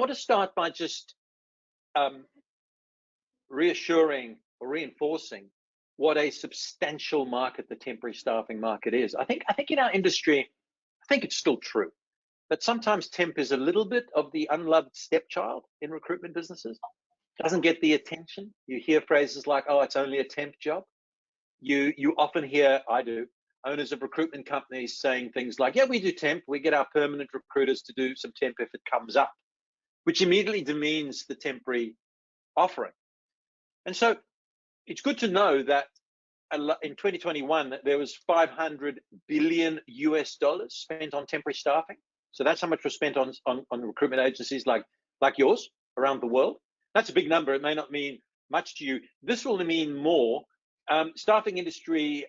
want to start by just reassuring or reinforcing what a substantial market the temporary staffing market is. I think in our industry, I think it's still true that sometimes temp is a little bit of the unloved stepchild in recruitment businesses. Doesn't get the attention. You hear phrases like, "Oh, it's only a temp job." You often hear, I do, owners of recruitment companies saying things like, "Yeah, we do temp. We get our permanent recruiters to do some temp if it comes up," which immediately demeans the temporary offering. And so it's good to know that in 2021, there was $500 billion spent on temporary staffing. So that's how much was spent on recruitment agencies like yours around the world. That's a big number. It may not mean much to you. This will mean more. Staffing industry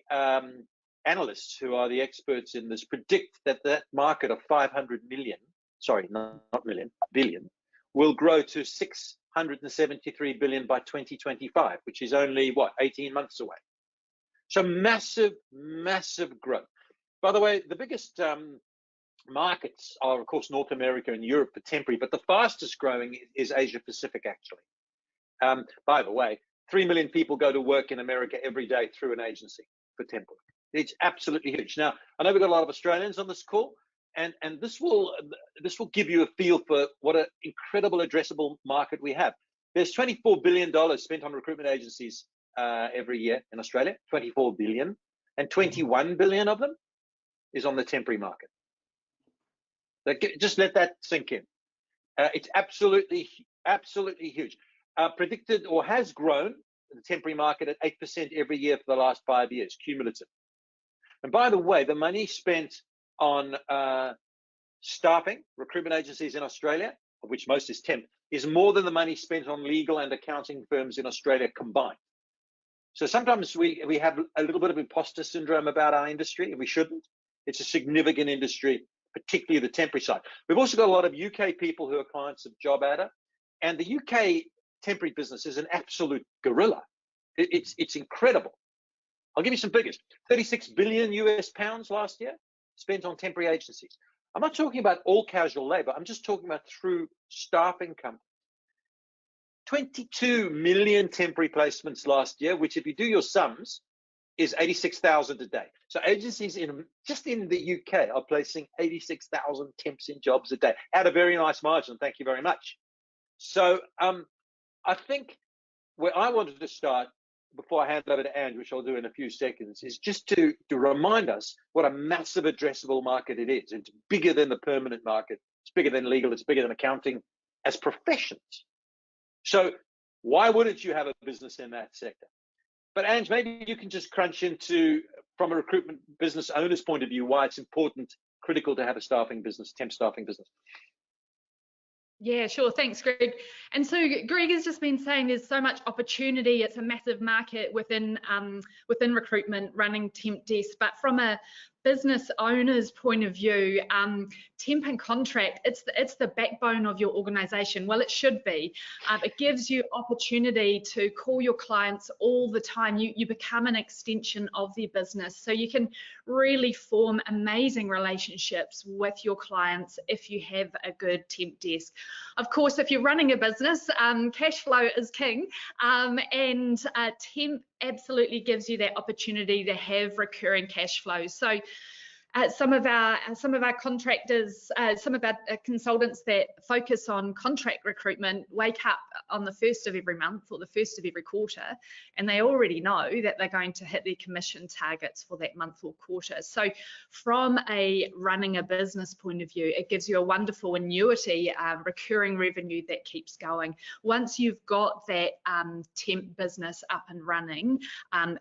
analysts, who are the experts in this, predict that market of 500 million, sorry, not million, billion, will grow to 673 billion by 2025, which is only, what, 18 months away. So massive, massive growth. By the way, the biggest markets are, of course, North America and Europe for temporary, but the fastest growing is Asia Pacific, actually. By the way, 3 million people go to work in America every day through an agency for temporary. It's absolutely huge. Now, I know we've got a lot of Australians on this call, and this will give you a feel for what an incredible addressable market we have. There's $24 billion spent on recruitment agencies every year in Australia, 24 billion, and 21 billion of them is on the temporary market. Just let that sink in. It's absolutely huge. Predicted or has grown the temporary market at 8% every year for the last 5 years, cumulative. And by the way, the money spent on staffing recruitment agencies in Australia, of which most is temp, is more than the money spent on legal and accounting firms in Australia combined. So sometimes we have a little bit of imposter syndrome about our industry, and we shouldn't. It's a significant industry, particularly the temporary side. We've also got a lot of UK people who are clients of JobAdder, and the UK temporary business is an absolute gorilla. It's incredible. I'll give you some figures. 36 billion US pounds last year spent on temporary agencies. I'm not talking about all casual labor. I'm just talking about through staffing companies. 22 million temporary placements last year, which, if you do your sums, is 86,000 a day. So agencies just in the UK are placing 86,000 temps in jobs a day at a very nice margin. Thank you very much. So I think where I wanted to start before I hand over to Ange, which I'll do in a few seconds, is just to remind us what a massive addressable market it is. It's bigger than the permanent market. It's bigger than legal. It's bigger than accounting as professions. So why wouldn't you have a business in that sector? But Ange, maybe you can just crunch into, from a recruitment business owner's point of view, why it's important, critical to have a staffing business, temp staffing business. Yeah, sure. Thanks, Greg. And so Greg has just been saying there's so much opportunity. It's a massive market within recruitment, running temp desks. But from a business owner's point of view, temp and contract, it's the backbone of your organization. Well, it should be. It gives you opportunity to call your clients all the time. You become an extension of their business. So you can really form amazing relationships with your clients if you have a good temp desk. Of course, if you're running a business, cash flow is king, and temp absolutely gives you that opportunity to have recurring cash flows. So some of our contractors, some of our consultants that focus on contract recruitment wake up on the 1st of every month or the 1st of every quarter, and they already know that they're going to hit their commission targets for that month or quarter. So from a running a business point of view, it gives you a wonderful annuity, recurring revenue that keeps going. Once you've got that temp business up and running,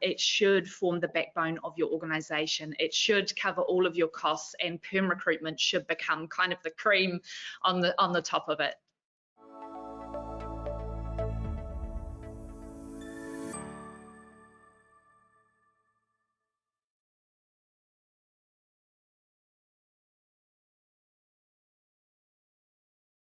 it should form the backbone of your organization. It should cover all of your costs, and perm recruitment should become kind of the cream on the top of it.